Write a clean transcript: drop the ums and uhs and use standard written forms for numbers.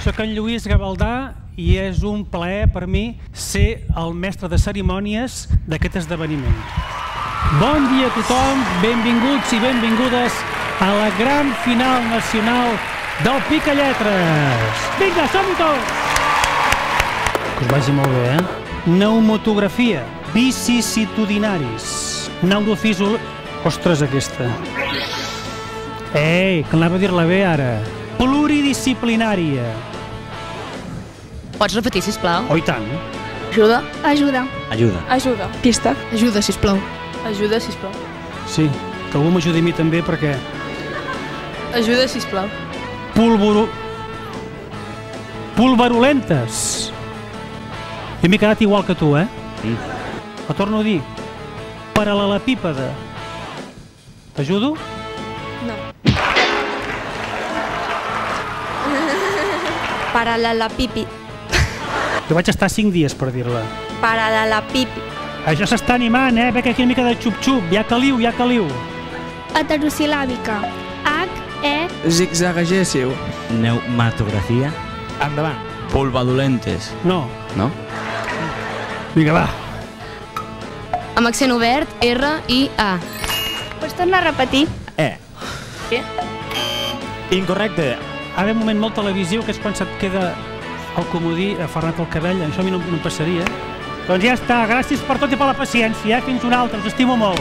Soc en Lluís Gavaldà i és un plaer per mi ser el mestre de cerimònies d'aquest esdeveniment. Bon dia a tothom, benvinguts i benvingudes a la gran final nacional del Picalletres. Vinga, som-hi tots! Que us vagi molt bé, Pneumatografia, vicissitudinaris, neurofísio... Ostres, aquesta. Ei, que anava a dir-la bé ara. Pluridisciplinària. Pots repetir, sisplau? Oh, i tant. Ajuda. Ajuda. Ajuda. Ajuda. Pista. Ajuda, sisplau. Ajuda, sisplau. Sí, que algú m'ajudi a mi també perquè... Ajuda, sisplau. Pulverulentes. Jo m'he quedat igual que tu, Ho torno a dir. Paral·lelepípede. T'ajudo? No. Paral·lelepípid. Jo vaig estar 5 dies per dir-la. Paral·lelepípid. Això s'està animant, Ve aquí una mica de xup-xup. Ja caliu, ja caliu. Heterosil·làbica. H-E... Zigzagagéssiu. Pneumatografia. Endavant. Pulvadolentes. No. No? Vinga, va. Amb accent obert, R-I-A. Pots tornar a repetir? Què? Incorrecte. Ara un moment molt televisiu, que és quan se't queda el comodí aferrat al cabell. Això a mi no em passaria. Doncs ja està. Gràcies per tot i per la paciència. Fins una altra. Us estimo molt.